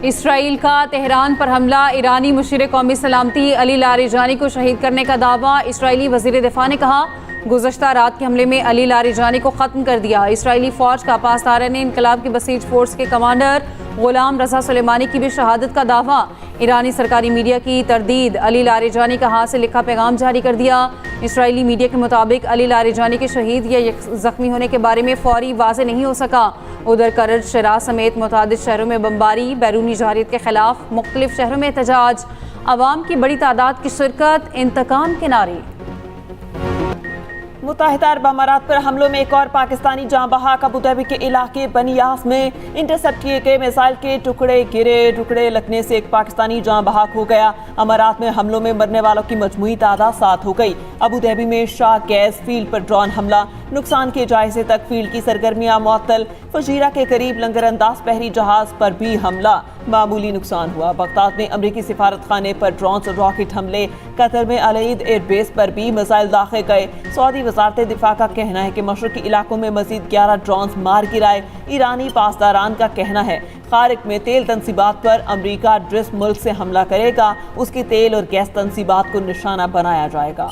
اسرائیل کا تہران پر حملہ، ایرانی مشیر قومی سلامتی علی لاریجانی کو شہید کرنے کا دعویٰ۔ اسرائیلی وزیر دفاع نے کہا گزشتہ رات کے حملے میں علی لاریجانی کو ختم کر دیا۔ اسرائیلی فوج کا پاسداران نے انقلاب کی بسیج فورس کے کمانڈر غلام رضا سلیمانی کی بھی شہادت کا دعویٰ۔ ایرانی سرکاری میڈیا کی تردید، علی لاریجانی کا ہاتھ سے لکھا پیغام جاری کر دیا۔ اسرائیلی میڈیا کے مطابق علی لاریجانی کے شہید یا زخمی ہونے کے بارے میں فوری واضح نہیں ہو سکا۔ ادھر کرج، شراز سمیت متعدد شہروں میں بمباری، بیرونی جارحیت کے خلاف مختلف شہروں میں احتجاج، عوام کی بڑی تعداد کی شرکت، انتقام کے نعرے۔ متحدہ عرب امارات پر حملوں میں ایک اور پاکستانی جاں بحق۔ ابوظہبی کے علاقے بنی یاس میں انٹرسپٹ کیے گئے میزائل کے ٹکڑے لگنے سے ایک پاکستانی جاں بحق ہو گیا۔ امارات میں حملوں میں مرنے والوں کی مجموعی تعداد 7 ہو گئی۔ ابوظہبی میں شاہ گیس فیلڈ پر ڈرون حملہ، نقصان کے جائزے تک، فیلڈ کی سرگرمیاں معطل۔ فجیرہ کے قریب لنگر انداز بحری جہاز پر بھی حملہ، معمولی نقصان ہوا۔ بغداد میں امریکی سفارت خانے پر ڈرون اور راکٹ حملے۔ قطر میں العید ایئر بیس پر بھی میزائل داغے گئے۔ سعودی وزارت دفاع کا کہنا ہے کہ مشرقی علاقوں میں مزید 11 ڈرونز مار گرائے۔ ایرانی پاسداران کا کہنا ہے خارق میں تیل تنصیبات پر امریکہ جس ملک سے حملہ کرے گا اس کی تیل اور گیس تنصیبات کو نشانہ بنایا جائے گا۔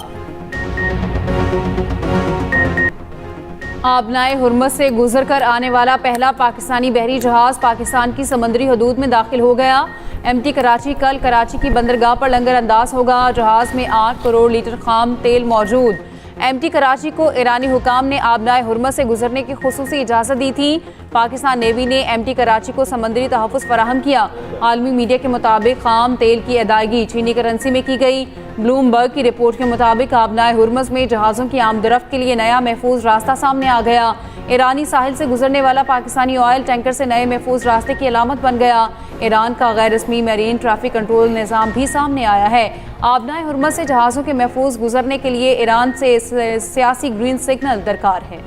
آبنائے ہرمز سے گزر کر آنے والا پہلا پاکستانی بحری جہاز پاکستان کی سمندری حدود میں داخل ہو گیا۔ ایم ٹی کراچی کل کراچی کی بندرگاہ پر لنگر انداز ہوگا۔ جہاز میں 8 کروڑ لیٹر خام تیل موجود۔ ایم ٹی کراچی کو ایرانی حکام نے آبنائے ہرمز سے گزرنے کی خصوصی اجازت دی تھی۔ پاکستان نیوی نے ایم ٹی کراچی کو سمندری تحفظ فراہم کیا۔ عالمی میڈیا کے مطابق خام تیل کی ادائیگی چینی کرنسی میں کی گئی۔ بلومبرگ کی رپورٹ کے مطابق آبنائے ہرمز میں جہازوں کی آمد و رفت کے لیے نیا محفوظ راستہ سامنے آ گیا۔ ایرانی ساحل سے گزرنے والا پاکستانی آئل ٹینکر سے نئے محفوظ راستے کی علامت بن گیا۔ ایران کا غیر رسمی میرین ٹریفک کنٹرول نظام بھی سامنے آیا ہے۔ آبنائے ہرمز سے جہازوں کے محفوظ گزرنے کے لیے ایران سے سیاسی گرین سگنل درکار ہے۔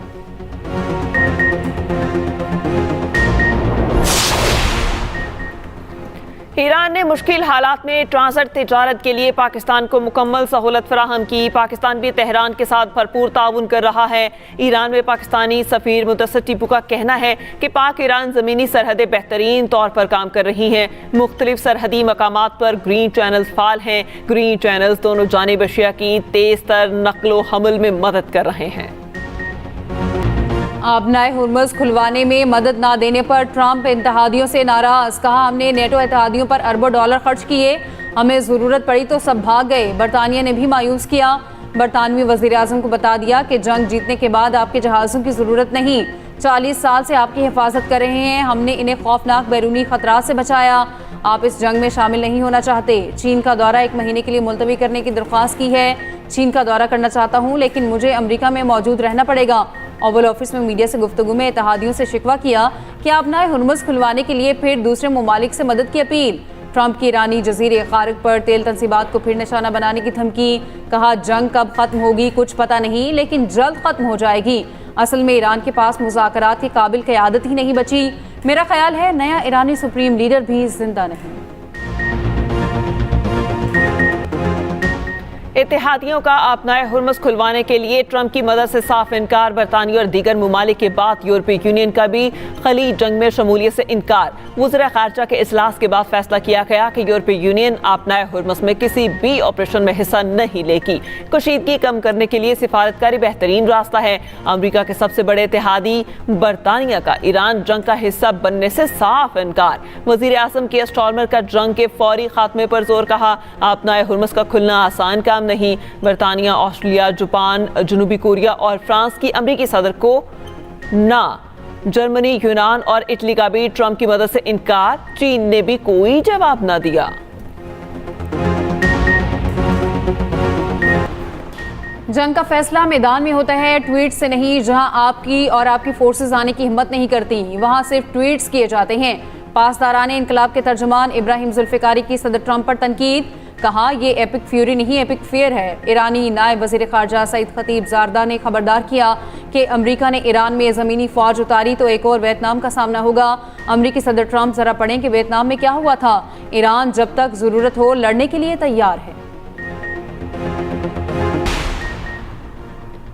ایران نے مشکل حالات میں ٹرانزٹ تجارت کے لیے پاکستان کو مکمل سہولت فراہم کی۔ پاکستان بھی تہران کے ساتھ بھرپور تعاون کر رہا ہے۔ ایران میں پاکستانی سفیر مدثر ٹیپو کا کہنا ہے کہ پاک ایران زمینی سرحدیں بہترین طور پر کام کر رہی ہیں۔ مختلف سرحدی مقامات پر گرین چینلز فعال ہیں۔ گرین چینلز دونوں جانب اشیاء کی تیز تر نقل و حمل میں مدد کر رہے ہیں۔ آبنائے ہرمز کھلوانے میں مدد نہ دینے پر ٹرمپ اتحادیوں سے ناراض۔ کہا ہم نے نیٹو اتحادیوں پر اربوں ڈالر خرچ کیے، ہمیں ضرورت پڑی تو سب بھاگ گئے۔ برطانیہ نے بھی مایوس کیا۔ برطانوی وزیر اعظم کو بتا دیا کہ جنگ جیتنے کے بعد آپ کے جہازوں کی ضرورت نہیں، 40 سال سے آپ کی حفاظت کر رہے ہیں، ہم نے انہیں خوفناک بیرونی خطرات سے بچایا، آپ اس جنگ میں شامل نہیں ہونا چاہتے۔ چین کا دورہ 1 مہینے کے لیے ملتوی کرنے کی درخواست کی ہے۔ چین کا دورہ کرنا چاہتا ہوں لیکن مجھے امریکہ میں موجود رہنا پڑے گا۔ اوول آفس میں میڈیا سے گفتگو میں اتحادیوں سے شکوہ کیا کہ آبنائے ہرمز کھلوانے کے لیے پھر دوسرے ممالک سے مدد کی اپیل۔ ٹرمپ کی ایرانی جزیرے خارق پر تیل تنصیبات کو پھر نشانہ بنانے کی دھمکی۔ کہا جنگ کب ختم ہوگی کچھ پتہ نہیں لیکن جلد ختم ہو جائے گی۔ اصل میں ایران کے پاس مذاکرات کے قابل قیادت ہی نہیں بچی۔ میرا خیال ہے نیا ایرانی سپریم لیڈر بھی زندہ نہیں۔ اتحادیوں کا آبنائے ہرمز کھلوانے کے لیے ٹرمپ کی مدد سے صاف انکار۔ برطانیہ اور دیگر ممالک کے بعد یورپی یونین کا بھی خلیج جنگ میں شمولیت سے انکار۔ وزراء خارجہ کے اجلاس کے بعد فیصلہ کیا گیا کہ یورپی یونین آبنائے ہرمز میں کسی بھی آپریشن میں حصہ نہیں لے گی۔ کشیدگی کم کرنے کے لیے سفارتکاری بہترین راستہ ہے۔ امریکہ کے سب سے بڑے اتحادی برطانیہ کا ایران جنگ کا حصہ بننے سے صاف انکار۔ وزیر اعظم کیئر سٹارمر کا جنگ کے فوری خاتمے پر زور۔ کہا آبنائے ہرمز کا کھلنا آسان کام نہیں۔ برطانیہ، آسٹریلیا، جاپان، جنوبی کوریا اور فرانس کی امریکی صدر کو نہ۔ جرمنی، یونان اور اٹلی کا بھی ٹرمپ کی مدد سے انکار۔ چین نے بھی کوئی جواب نہ دیا۔ جنگ کا فیصلہ میدان میں ہوتا ہے، ٹویٹ سے نہیں۔ جہاں آپ کی اور آپ کی فورسز آنے کی ہمت نہیں کرتی وہاں صرف ٹویٹس کیے جاتے ہیں۔ پاسداران انقلاب کے ترجمان ابراہیم ذوالفقاری کی صدر ٹرمپ پر تنقید۔ کہا یہ ایپک فیوری نہیں ایپک فیئر ہے۔ ایرانی نائب وزیر خارجہ سعید خطیب زاردہ نے خبردار کیا کہ امریکہ نے ایران میں زمینی فوج اتاری تو ایک اور ویتنام کا سامنا ہوگا۔ امریکی صدر ٹرمپ ذرا پڑھیں کہ ویتنام میں کیا ہوا تھا۔ ایران جب تک ضرورت ہو لڑنے کے لیے تیار ہے۔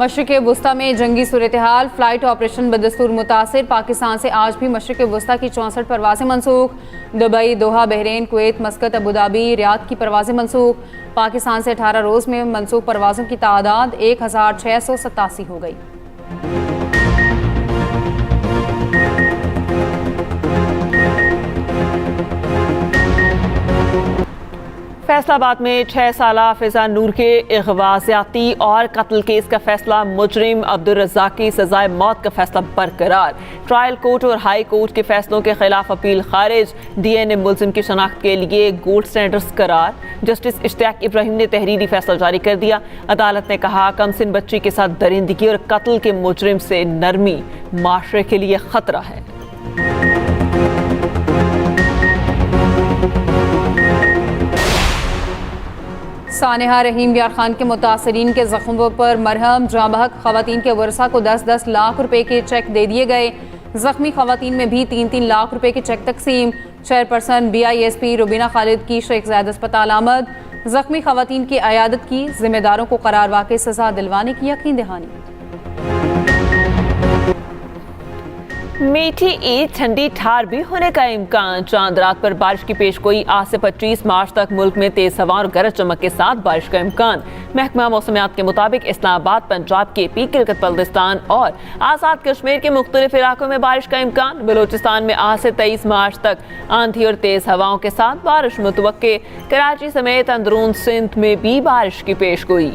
مشرق وسطی میں جنگی صورتحال، فلائٹ آپریشن بدستور متاثر، پاکستان سے آج بھی مشرق وسطی کی 64 پروازیں منسوخ، Dubai, Doha, Bahrain, Kuwait, Muscat, Abu Dhabi, Riyadh کی پروازیں منسوخ، پاکستان سے 18 روز میں منسوخ پروازوں کی تعداد 1687 ہو گئی۔ فیصل آباد میں 6 سالہ فضا نور کے اغوا، زیادتی اور قتل کیس کا فیصلہ، مجرم عبدالرزاق کی سزائے موت کا فیصلہ برقرار، ٹرائل کورٹ اور ہائی کورٹ کے فیصلوں کے خلاف اپیل خارج، ڈی این اے ملزم کی شناخت کے لیے گولڈ سٹینڈرڈز قرار، جسٹس اشتیاق ابراہیم نے تحریری فیصلہ جاری کر دیا۔ عدالت نے کہا کمسن بچی کے ساتھ درندگی اور قتل کے مجرم سے نرمی معاشرے کے لیے خطرہ ہے۔ سانحہ رحیم یار خان کے متاثرین کے زخموں پر مرہم، جاں بحق خواتین کے ورثاء کو 10-10 لاکھ روپے کے چیک دے دیے گئے، زخمی خواتین میں بھی 3-3 لاکھ روپے کے چیک تقسیم، چیئرپرسن BISP روبینہ خالد کی شیخ زاید اسپتال آمد، زخمی خواتین کی عیادت کی، ذمہ داروں کو قرار واقع سزا دلوانے کی یقین دہانی۔ میٹھی عید، ٹھنڈی ٹھار بھی ہونے کا امکان، چاند رات پر بارش کی پیشگوئی، آج سے 25 مارچ تک ملک میں تیز ہوا اور گرج چمک کے ساتھ بارش کا امکان۔ محکمہ موسمیات کے مطابق اسلام آباد، پنجاب کے پی، گلگت بلتستان اور آزاد کشمیر کے مختلف علاقوں میں بارش کا امکان، بلوچستان میں آج سے 23 مارچ تک آندھی اور تیز ہواؤں کے ساتھ بارش متوقع، کراچی سمیت اندرون سندھ میں بھی بارش کی پیشگوئی۔